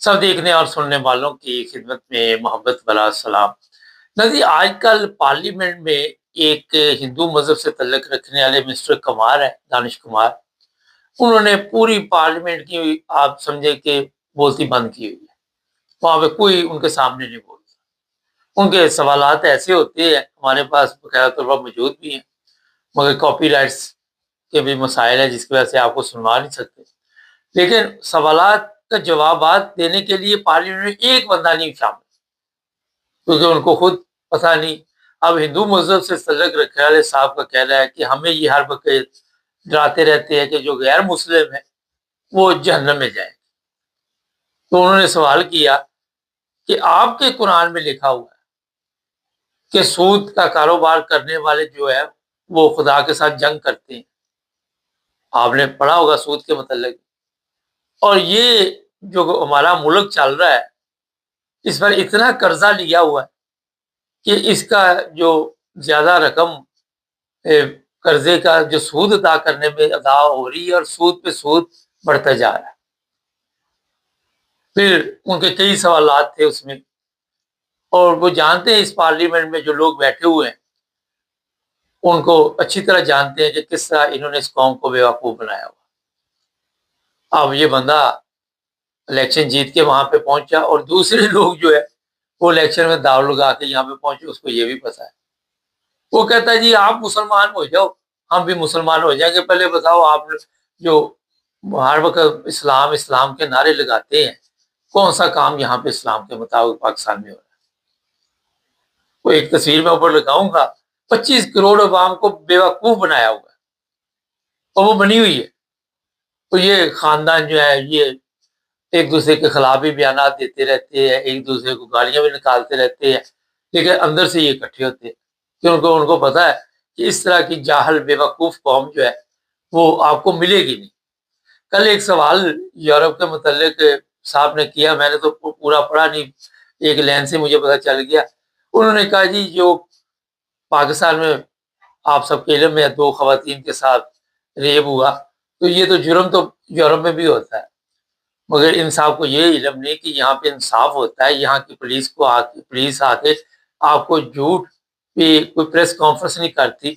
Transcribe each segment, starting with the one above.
سب دیکھنے اور سننے والوں کی خدمت میں محبت والا سلام۔ نظیر، آج کل پارلیمنٹ میں ایک ہندو مذہب سے تعلق رکھنے والے مسٹر کمار ہے، دانش کمار۔ انہوں نے پوری پارلیمنٹ کی آپ سمجھے کہ بولتی بند کی ہوئی ہے۔ وہاں پہ کوئی ان کے سامنے نہیں بولتا۔ ان کے سوالات ایسے ہوتے ہیں، ہمارے پاس باقاعدہ طور پر موجود بھی ہیں، مگر کاپی رائٹس کے بھی مسائل ہیں جس کی وجہ سے آپ کو سنوا نہیں سکتے۔ لیکن سوالات کا جوابات دینے کے لیے پارلیمنٹ میں ایک بندہ نہیں شامل، کیونکہ ان کو خود پتہ نہیں۔ اب ہندو مذہب سے تعلق رکھنے والے صاحب کا کہنا ہے کہ ہمیں یہ ہر وقت ڈراتے رہتے ہیں کہ جو غیر مسلم ہے وہ جہنم میں جائیں۔ تو انہوں نے سوال کیا کہ آپ کے قرآن میں لکھا ہوا ہے کہ سود کا کاروبار کرنے والے جو ہے وہ خدا کے ساتھ جنگ کرتے ہیں۔ آپ نے پڑھا ہوگا سود کے متعلق۔ اور یہ جو ہمارا ملک چل رہا ہے، اس پر اتنا قرضہ لیا ہوا ہے کہ اس کا جو زیادہ رقم قرضے کا جو سود ادا کرنے میں ادا ہو رہی ہے، اور سود پہ سود بڑھتا جا رہا ہے۔ پھر ان کے کئی سوالات تھے اس میں، اور وہ جانتے ہیں اس پارلیمنٹ میں جو لوگ بیٹھے ہوئے ہیں ان کو اچھی طرح جانتے ہیں کہ کس طرح انہوں نے اس قوم کو بیوقوف بنایا ہوا۔ اب یہ بندہ الیکشن جیت کے وہاں پہ پہنچا، اور دوسرے لوگ جو ہے وہ الیکشن میں داؤ لگا کے یہاں پہ پہنچے، اس کو یہ بھی پتا ہے۔ وہ کہتا ہے جی آپ مسلمان ہو جاؤ، ہم بھی مسلمان ہو جائیں گے، پہلے بتاؤ آپ جو ہر وقت اسلام اسلام کے نعرے لگاتے ہیں، کون سا کام یہاں پہ اسلام کے مطابق پاکستان میں ہو رہا ہے؟ وہ ایک تصویر میں اوپر لگاؤں گا، 25 کروڑ عوام کو بیوقوف بنایا ہوا ہے، اور وہ بنی ہوئی ہے۔ تو یہ خاندان جو ہے یہ ایک دوسرے کے خلاف بھی بیانات دیتے رہتے ہیں، ایک دوسرے کو گالیاں بھی نکالتے رہتے ہیں، لیکن اندر سے یہ اکٹھے ہوتے ہیں کہ ان کو پتا ہے کہ اس طرح کی جاہل بیوقوف قوم جو ہے وہ آپ کو ملے گی نہیں۔ کل ایک سوال یورپ کے متعلق صاحب نے کیا، میں نے تو پورا پڑھا نہیں، ایک لائن سے مجھے پتا چل گیا۔ انہوں نے کہا جی جو پاکستان میں آپ سب کے علم میں 2 خواتین کے ساتھ ریپ ہوا، تو یہ تو جرم تو یورپ میں بھی ہوتا ہے، مگر ان صاحب کو یہ علم نہیں کہ یہاں پہ انصاف ہوتا ہے۔ یہاں کی پولیس آ کے آپ کو جھوٹ پہ کوئی پریس کانفرنس نہیں کرتی،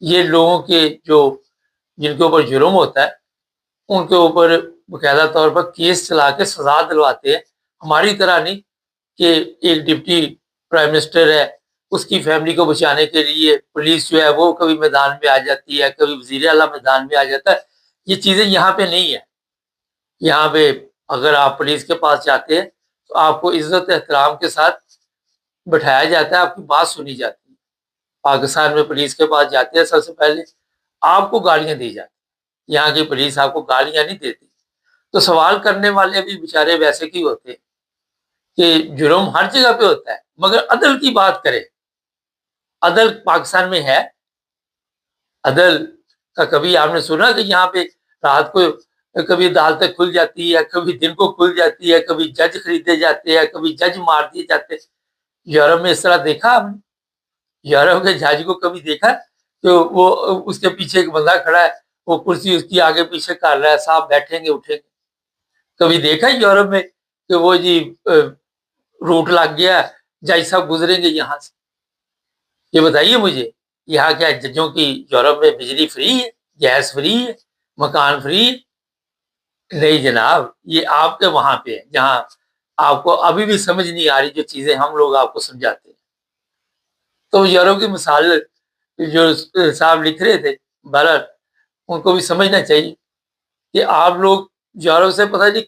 یہ لوگوں کے جن کے اوپر جرم ہوتا ہے ان کے اوپر باقاعدہ طور پر کیس چلا کے سزا دلواتے ہیں۔ ہماری طرح نہیں کہ ایک ڈپٹی پرائم منسٹر ہے، اس کی فیملی کو بچانے کے لیے پولیس جو ہے وہ کبھی میدان میں آ جاتی ہے، کبھی وزیر اعلیٰ میدان میں آ جاتا ہے۔ یہ چیزیں یہاں پہ نہیں ہے۔ یہاں پہ اگر آپ پولیس کے پاس جاتے ہیں تو آپ کو عزت احترام کے ساتھ بٹھایا جاتا ہے، آپ کی بات سنی جاتی ہے۔ پاکستان میں پولیس کے پاس جاتے ہیں سب سے پہلے آپ کو گالیاں دی جاتی ہیں، یہاں کی پولیس آپ کو گالیاں نہیں دیتی۔ تو سوال کرنے والے بھی بیچارے ویسے کی ہوتے کہ جرم ہر جگہ پہ ہوتا ہے، مگر عدل کی بات کرے۔ عدل پاکستان میں ہے؟ عدل کا کبھی آپ نے سنا کہ یہاں پہ رات کو کبھی عدالتیں کھل جاتی ہے، کبھی دن کو کھل جاتی ہے، کبھی جج خریدے جاتے ہیں، کبھی جج مار دیے جاتے ہیں؟ یورپ میں اس طرح دیکھا آپ نے؟ یورپ کے جج کو کبھی دیکھا تو وہ اس کے پیچھے ایک بندہ کھڑا ہے، وہ کرسی اس کی آگے پیچھے کر رہا ہے، صاحب بیٹھیں گے اٹھیں گے؟ کبھی دیکھا یورپ میں کہ وہ جی روٹ لگ گیا، جج صاحب گزریں گے یہاں سے؟ یہ بتائیے مجھے، یہاں کیا ججوں کی یورپ میں بجلی فری ہے، گیس فری ہے، مکان فری ہے؟ نہیں جناب، یہ آپ کے وہاں پہ ہے جہاں آپ کو ابھی بھی سمجھ نہیں آ رہی جو چیزیں ہم لوگ آپ کو سمجھاتے ہیں۔ تو یورپ کی مثال جو صاحب لکھ رہے تھے، بہرحال ان کو بھی سمجھنا چاہیے کہ آپ لوگ یورپ سے پتہ نہیں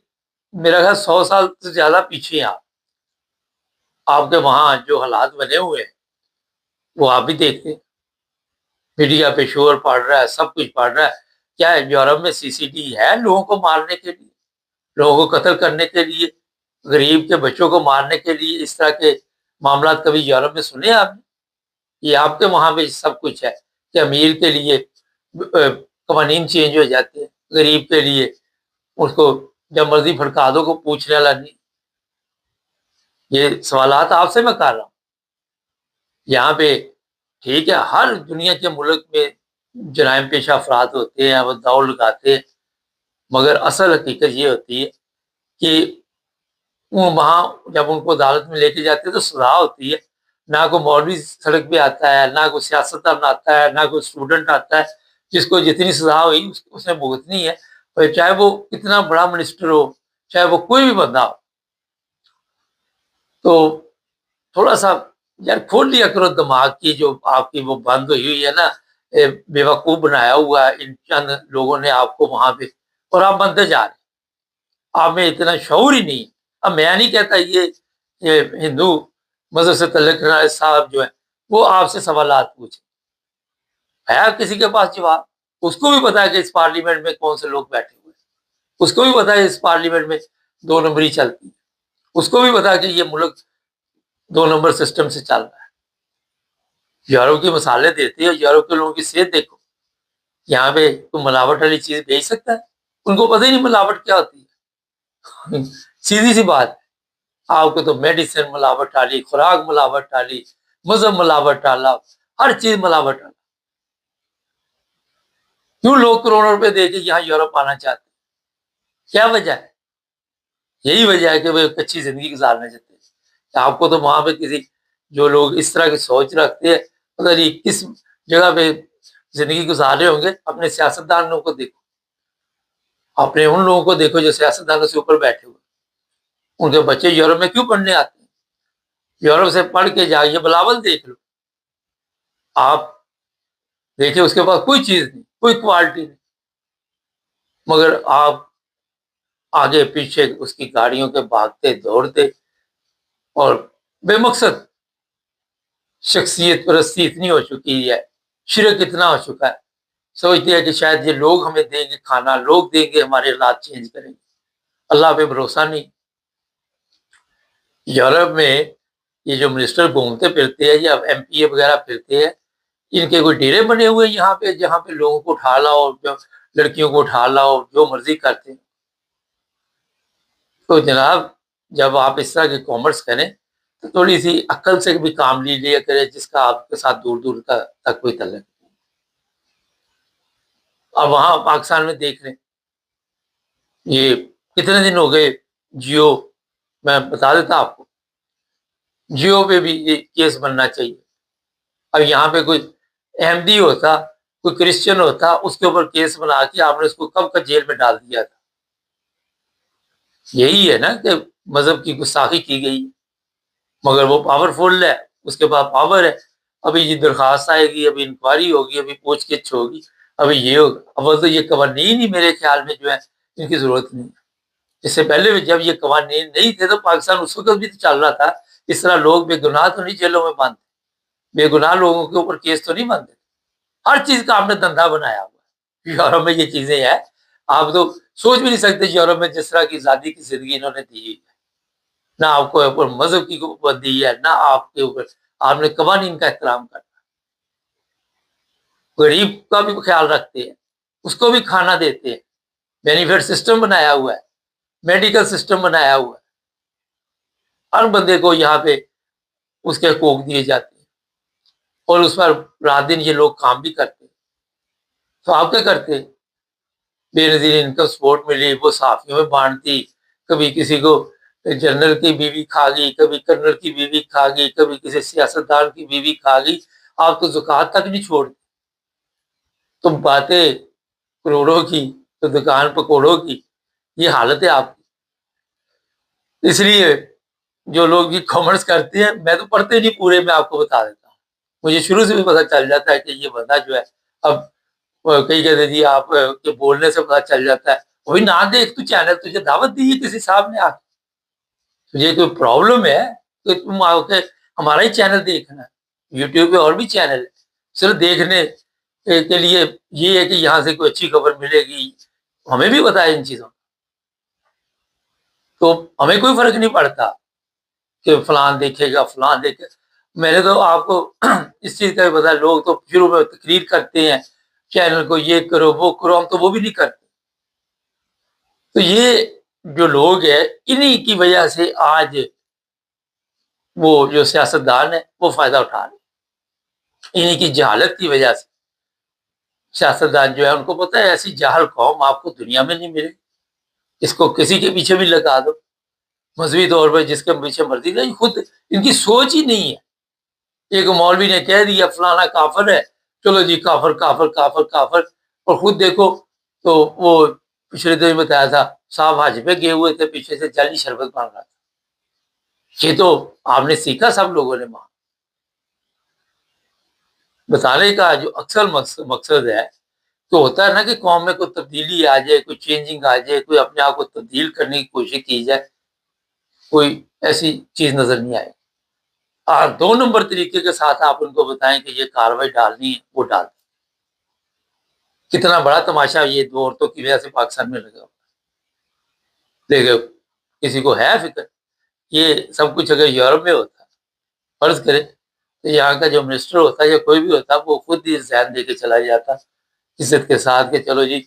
میرا خیال 100 سال سے زیادہ پیچھے ہیں۔ آپ کے وہاں جو حالات بنے ہوئے ہیں وہ آپ بھی دیکھتے ہیں، میڈیا پہ شور پڑ رہا ہے، سب کچھ پڑ رہا ہے۔ کیا یورپ میں CCTV ہے لوگوں کو مارنے کے لیے، لوگوں کو قتل کرنے کے لیے، غریب کے بچوں کو مارنے کے لیے؟ اس طرح کے معاملات کبھی یورپ میں سنے آپ نے؟ یہ آپ کے وہاں پہ سب کچھ ہے کہ امیر کے لیے قوانین چینج ہو جاتے ہیں، غریب کے لیے اس کو جب مرضی بھڑکا دو، کو پوچھنے والا نہیں۔ یہ سوالات آپ سے میں کر رہا ہوں۔ یہاں پہ ٹھیک ہے ہر دنیا کے ملک میں جرائم پیشہ افراد ہوتے ہیں، وہ داؤ لگاتے ہیں، مگر اصل حقیقت یہ ہوتی ہے کہ وہاں جب ان کو عدالت میں لے کے جاتے ہیں تو سزا ہوتی ہے، نہ کوئی مولوی سڑک پہ آتا ہے، نہ کوئی سیاستدان آتا ہے، نہ کوئی اسٹوڈنٹ آتا ہے، جس کو جتنی سزا ہوئی اس نے بھگتنی ہے، اور چاہے وہ کتنا بڑا منسٹر ہو، چاہے وہ کوئی بھی بندہ ہو۔ تو تھوڑا سا یار کھول لیا کرو دماغ کی، جو آپ کی وہ بند ہوئی ہے نا، بے وقوف بنایا ہوا ہے ان چند لوگوں نے آپ کو وہاں پہ، اور آپ بنتے جا رہے ہیں، آپ میں اتنا شعور ہی نہیں۔ اب میں نہیں کہتا یہ ہندو مذہب سے تعلق رکھنے والے صاحب جو ہے وہ آپ سے سوالات پوچھیں، ہے کسی کے پاس جواب؟ اس کو بھی پتا ہے کہ اس پارلیمنٹ میں کون سے لوگ بیٹھے ہوئے ہیں، اس کو بھی پتا ہے اس پارلیمنٹ میں 2 نمبری چلتی ہے، اس کو بھی پتا ہے کہ یہ ملک 2 نمبر سسٹم سے چل رہا ہے۔ یورپ کی مثالیں دیتے ہیں، یورپ کے لوگوں کی صحت دیکھو، یہاں پہ کوئی ملاوٹ والی چیز بھیج سکتا ہے؟ ان کو پتہ ہی نہیں ملاوٹ کیا ہوتی ہے۔ سیدھی سی بات، آپ کو تو میڈیسن ملاوٹ ڈالی، خوراک ملاوٹ ڈالی، مذہب ملاوٹ ڈالا، ہر چیز ملاوٹ ڈالا۔ کیوں لوگ کروڑوں روپے دے کے یہاں یورپ آنا چاہتے ہیں؟ کیا وجہ ہے؟ یہی وجہ ہے کہ وہ ایک اچھی زندگی گزارنا چاہتے ہیں۔ آپ کو تو وہاں پہ کسی جو لوگ اس طرح کی سوچ رکھتے ہیں، پتہ نہیں کس جگہ پہ زندگی گزار رہے ہوں گے۔ اپنے سیاستدانوں کو دیکھو، اپنے ان لوگوں کو دیکھو جو سیاستدانوں سے اوپر بیٹھے ہوئے، ان کے بچے یورپ میں کیوں پڑھنے آتے ہیں؟ یورپ سے پڑھ کے جائیے، بلاول دیکھ لو، آپ دیکھیں اس کے پاس کوئی چیز نہیں، کوئی کوالٹی نہیں، مگر آپ آگے پیچھے اس کی گاڑیوں کے بھاگتے دوڑتے، اور بے مقصد شخصیت پرستی اتنی ہو چکی ہے، شرک اتنا ہو چکا ہے، سوچتے ہیں کہ شاید یہ لوگ ہمیں دیں گے کھانا، لوگ دیں گے ہمارے حالات چینج کریں گے۔ اللہ پہ بھروسہ نہیں۔ یورپ میں یہ جو منسٹر گھومتے پھرتے ہیں یا ایم پی اے وغیرہ پھرتے ہیں، ان کے کوئی ڈیرے بنے ہوئے ہیں یہاں پہ جہاں پہ لوگوں کو اٹھا لاؤ، لڑکیوں کو اٹھا لاؤ، جو مرضی کرتے ہیں۔ تو جناب جب آپ اس طرح کی کامرس کریں تو تھوڑی سی عقل سے بھی کام لیا کرے، جس کا آپ کے ساتھ دور دور تک کوئی تعلق نہیں۔ اب وہاں پاکستان میں دیکھ لیں، یہ کتنے دن ہو گئے جیو، میں بتا دیتا آپ کو، جیو پہ بھی یہ کیس بننا چاہیے۔ اب یہاں پہ کوئی احمدی ہوتا، کوئی کرسچن ہوتا، اس کے اوپر کیس بنا کے آپ نے اس کو کب کا جیل میں ڈال دیا تھا۔ یہی ہے نا کہ مذہب کی گستاخی کی گئی، مگر وہ پاورفل ہے، اس کے پاس پاور ہے۔ ابھی یہ درخواست آئے گی، ابھی انکوائری ہوگی، ابھی پوچھ گچھ ہوگی، ابھی یہ ہوگا۔ اب تو یہ قوانین ہی میرے خیال میں جو ہے ان کی ضرورت نہیں ہے۔ اس سے پہلے بھی جب یہ قوانین نہیں تھے تو پاکستان اس وقت بھی تو چل رہا تھا، اس طرح لوگ بے گناہ تو نہیں جیلوں میں بند، بے گناہ لوگوں کے اوپر کیس تو نہیں بنتے۔ ہر چیز کا آپ نے دھندا بنایا ہوا ہے۔ یورپ میں یہ چیزیں ہیں، آپ تو سوچ بھی نہیں سکتے یورپ میں جس طرح کی آزادی کی زندگی انہوں نے دی ہے، نہ آپ کو اوپر مذہب کی پابندی ہے، نہ آپ کے اوپر، آپ نے قوانین کا احترام کرنا، غریب کا بھی خیال رکھتے ہیں، اس کو بھی کھانا دیتے ہیں، بینیفٹ سسٹم بنایا ہوا ہے، میڈیکل سسٹم بنایا ہوا ہے، ہر بندے کو یہاں پہ اس کے حقوق دیے جاتے ہیں، اور اس پر رات دن یہ لوگ کام بھی کرتے ہیں۔ تو آپ کیا کرتے ہیں؟ بے نظیر انکم سپورٹ ملی، وہ صحافیوں میں بانٹتی، کبھی کسی کو جنرل کی بیوی کھا گئی، کبھی کرنل کی بیوی کھا گئی، کبھی کسی سیاستدان کی بیوی کھا گئی۔ آپ تو زکوٰۃ تک نہیں چھوڑتے، تم باتیں کروڑوں کی تو دکان پکوڑوں کی، یہ حالت ہے آپ کی۔ اس لیے جو لوگ یہ کامرس کرتے ہیں، میں تو پڑھتے نہیں پورے، میں آپ کو بتا دیتا ہوں، مجھے شروع سے بھی پتہ چل جاتا ہے کہ یہ بندہ جو ہے، اب کئی کہتے جی آپ کے بولنے سے پتہ چل جاتا ہے، وہی نہ دیکھ تو چینل، تجھے دعوت دی ہے کسی صاحب نے، آ تجھے کوئی پرابلم ہے تو تم آ کے ہمارا ہی چینل دیکھنا ہے۔ یوٹیوب پہ اور بھی چینل ہے، صرف دیکھنے کے لیے یہ ہے کہ یہاں سے کوئی اچھی خبر ملے گی، ہمیں بھی پتا ہے ان چیزوں، تو ہمیں کوئی فرق نہیں پڑتا کہ فلان دیکھے گا فلان دیکھے۔ میں نے تو آپ کو اس چیز کا بھی پتا، لوگ تو شروع میں تقریر کرتے ہیں چینل کو یہ کرو وہ کرو، ہم تو وہ بھی نہیں کرتے۔ تو یہ جو لوگ ہیں انہی کی وجہ سے آج وہ جو سیاستدان ہے وہ فائدہ اٹھا رہے ہیں، انہی کی جہالت کی وجہ سے۔ سیاستدان جو ہے ان کو پتہ ہے ایسی جاہل قوم آپ کو دنیا میں نہیں ملے، اس کو کسی کے پیچھے بھی لگا دو، مذہبی طور پر جس کے پیچھے مرضی نہیں، خود ان کی سوچ ہی نہیں ہے۔ ایک مولوی نے کہہ دیا فلانا کافر ہے، چلو جی کافر کافر کافر کافر، اور خود دیکھو تو وہ پچھلے دن بتایا تھا صاحب حج پہ گئے ہوئے تھے، پیچھے سے جعلی شربت مانگ رہا تھا۔ یہ تو آپ نے سیکھا سب لوگوں نے وہاں۔ بتانے کا جو اکثر مقصد ہے تو ہوتا ہے نا کہ قوم میں کوئی تبدیلی آ جائے، کوئی چینجنگ آ جائے، کوئی اپنے آپ کو تبدیل کرنے کی کوشش کی جائے، کوئی ایسی چیز نظر نہیں آئے۔ اور 2 نمبر طریقے کے ساتھ آپ ان کو بتائیں کہ یہ کاروائی ڈالنی ہے، وہ ڈال دیں۔ کتنا بڑا تماشا یہ 2 عورتوں کی وجہ سے پاکستان میں لگا۔ دیکھو کسی کو ہے فکر؟ یہ سب کچھ اگر یورپ میں ہوتا، فرض کرے تو یہاں کا جو منسٹر ہوتا یا کوئی بھی ہوتا وہ خود ہی ذہن دے کے چلا جاتا عزت کے ساتھ کہ چلو جی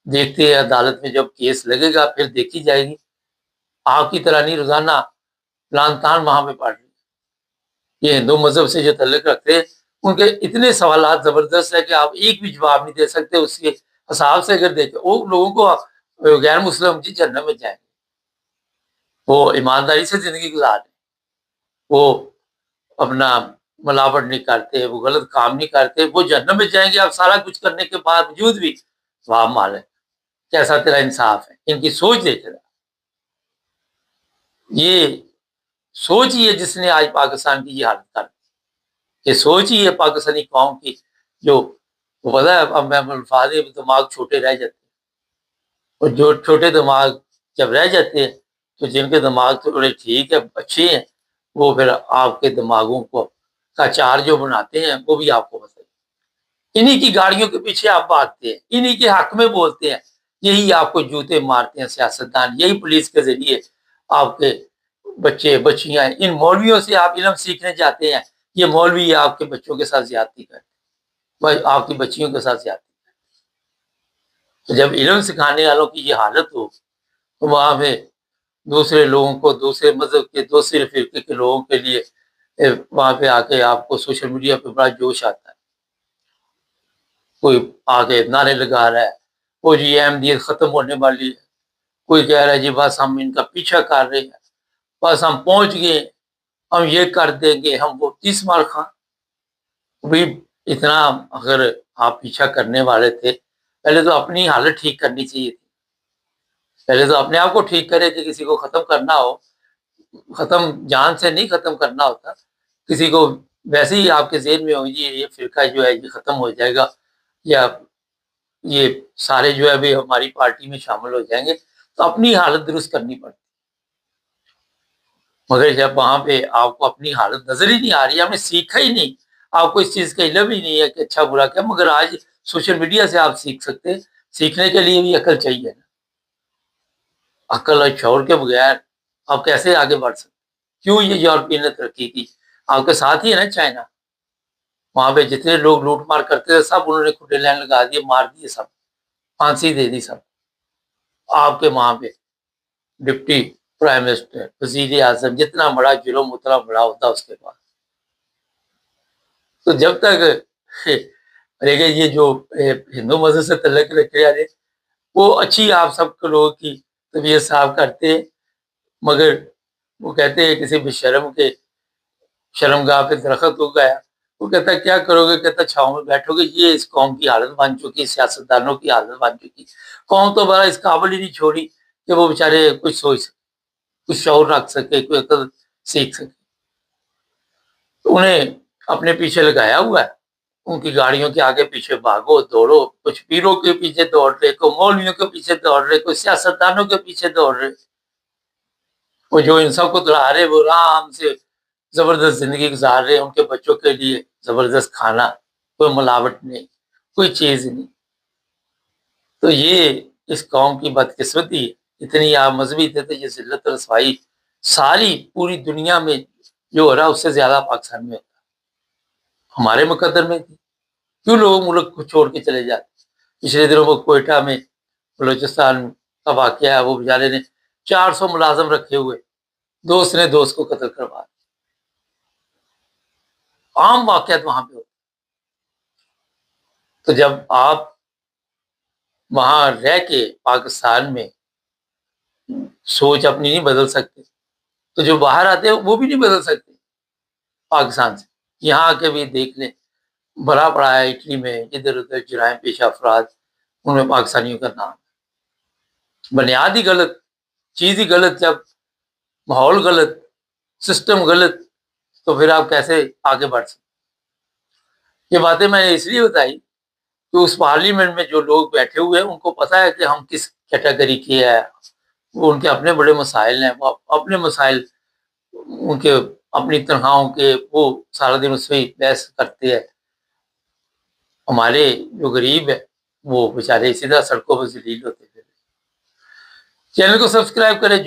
دیکھتے ہیں، عدالت میں جب کیس لگے گا پھر دیکھی جائے گی۔ آپ کی طرح نہیں روزانہ لان تان وہاں پہ پڑ رہی۔ یہ ہندو مذہب سے جو تعلق رکھتے ہیں ان کے اتنے سوالات زبردست ہے کہ آپ ایک بھی جواب نہیں دے سکتے۔ اس کے حساب سے اگر دیکھیں وہ لوگوں کو غیر مسلم کی جنت میں جائیں گے، وہ ایمانداری سے زندگی گزار رہے، وہ اپنا ملاوٹ نہیں کرتے، وہ غلط کام نہیں کرتے، وہ جنت میں جائیں گے۔ آپ سارا کچھ کرنے کے باوجود بھی واہ مال ہے، کیسا تیرا انصاف ہے۔ ان کی سوچ دیکھ رہا، یہ سوچ ہی ہے جس نے آج پاکستان کی یہ حالت کر دی۔ یہ سوچ ہی ہے پاکستانی قوم کی جو پتا ہے اب میں الفاظ دماغ چھوٹے رہ جاتے ہیں، اور جو چھوٹے دماغ جب رہ جاتے ہیں تو جن کے دماغ تھوڑے ٹھیک ہے اچھے ہیں وہ پھر آپ کے دماغوں کو کا چار جو بناتے ہیں وہ بھی آپ کو بتائیں۔ انہی کی گاڑیوں کے پیچھے آپ بھاگتے ہیں، انہی کے حق میں بولتے ہیں، یہی آپ کو جوتے مارتے ہیں سیاستدان، یہی پولیس کے ذریعے آپ کے بچے بچیاں، ان مولویوں سے آپ علم سیکھنے جاتے ہیں، یہ مولوی آپ کے بچوں کے ساتھ زیادتی کرتے ہیں، آپ کی بچیوں کے ساتھ زیادتی کرتے ہیں۔ تو جب علم سکھانے والوں کی یہ حالت ہو تو وہاں پہ دوسرے لوگوں کو، دوسرے مذہب کے، دوسرے فرقے کے لوگوں کے لیے وہاں پہ آ کے آپ کو سوشل میڈیا پہ بڑا جوش آتا ہے، کوئی آگے نعرے لگا رہا ہے وہ جی احمدیت ختم ہونے والی ہے، کوئی کہہ رہا ہے جی بس ہم ان کا پیچھا کر رہے ہیں، بس ہم پہنچ گئے، ہم یہ کر دیں گے، ہم وہ 30 مار خان۔ بھی اتنا اگر آپ پیچھا کرنے والے تھے پہلے تو اپنی حالت ٹھیک کرنی چاہیے تھی، پہلے تو اپنے آپ کو ٹھیک کرے کہ کسی کو ختم کرنا ہو، ختم جان سے نہیں ختم کرنا ہوتا، کسی کو ویسے ہی آپ کے ذہن میں ہو جی یہ فرقہ جو ہے یہ ختم ہو جائے گا یا یہ سارے جو ہے بھی ہماری پارٹی میں شامل ہو جائیں گے تو اپنی حالت درست کرنی پڑتی، مگر جب وہاں پہ آپ کو اپنی حالت نظر ہی نہیں آ رہی، آپ نے سیکھا ہی نہیں، آپ کو اس چیز کا علم ہی نہیں ہے کہ اچھا برا کیا، مگر آج سوشل میڈیا سے آپ سیکھ سکتے ہیں، سیکھنے کے لیے بھی عقل چاہیے نا، عقل اور شعور کے بغیر آپ کیسے آگے بڑھ سکتے؟ کیوں یہ یورپین نے ترقی کی؟ آپ کے ساتھ ہی ہے نا چائنا، وہاں پہ جتنے لوگ لوٹ مار کرتے تھے سب انہوں نے کھٹے لائن لگا دیے، مار دیے، سب پھانسی دے دی سب۔ آپ کے وہاں پہ ڈپٹی پرائم منسٹر، وزیر اعظم، جتنا بڑا جرم اتنا بڑا ہوتا اس کے پاس۔ تو جب تک یہ جو ہندو مذہب سے تعلق رکھنے والے وہ اچھی آپ سب کے لوگوں کی طبیعت صاف کرتے ہیں، مگر وہ کہتے ہیں کسی بھی شرم کے شرمگاہ پہ درخت ہو گیا، وہ کہتا ہے کیا کرو گے، کہتا چھاؤں میں بیٹھو گے۔ یہ اس قوم کی حالت بن چکی، سیاستدانوں کی حالت بن چکی، قوم تو بڑا اس قابل ہی نہیں چھوڑی کہ وہ بیچارے کچھ سوچ سکے، کچھ شعور رکھ سکے، کوئی عقل سیکھ سکے۔ انہیں اپنے پیچھے لگایا ہوا ہے، ان کی گاڑیوں کے آگے پیچھے بھاگو دوڑو، کچھ پیروں کے پیچھے دوڑ رہے، کوئی مولویوں کے پیچھے دوڑ رہے، کوئی سیاستدانوں کے پیچھے دوڑ رہے، وہ جو ان سب کو دوڑا رہے وہ آرام سے زبردست زندگی گزار رہے، ان کے بچوں کے لیے زبردست کھانا، کوئی ملاوٹ نہیں، کوئی چیز نہیں۔ تو یہ اس قوم کی بدقسمتی ہے، اتنی آپ مذہبی تھے تو یہ ذلت و رسوائی ساری پوری دنیا میں جو ہو رہا ہے اس سے زیادہ پاکستان میں ہوتا ہے، ہمارے مقدر میں تھی۔ کیوں لوگ ملک کو چھوڑ کے چلے جاتے؟ پچھلے دنوں کو کوئٹہ میں بلوچستان کا واقعہ ہے، وہ بیچارے نے 400 ملازم رکھے ہوئے، دوست نے دوست کو قتل کروا دیا۔ عام واقعات وہاں پہ ہوتے۔ تو جب آپ وہاں رہ کے پاکستان میں سوچ اپنی نہیں بدل سکتے تو جو باہر آتے ہیں وہ بھی نہیں بدل سکتے پاکستان سے. یہاں آ کے بھی دیکھ لیں، بھرا پڑا ہے اٹلی میں ادھر ادھر جرائم پیشہ افراد، ان میں پاکستانیوں کا نام. بنیاد ہی غلط، چیز ہی غلط. جب ماحول غلط، سسٹم غلط، تو پھر آپ کیسے آگے بڑھ سکتے؟ یہ باتیں میں نے اس لیے بتائی کہ اس پارلیمنٹ میں جو لوگ بیٹھے ہوئے ہیں ان کو پتا ہے کہ ہم کس کیٹیگری کے ہیں. ان کے اپنے بڑے مسائل ہیں، وہ اپنے مسائل، ان کے اپنی تنخواہوں کے، وہ سارا دن اس میں بحث کرتے ہیں. ہمارے جو غریب ہے وہ بیچارے اسی طرح سڑکوں پر ذلیل ہوتے ہیں. چینل کو سبسکرائب کریں.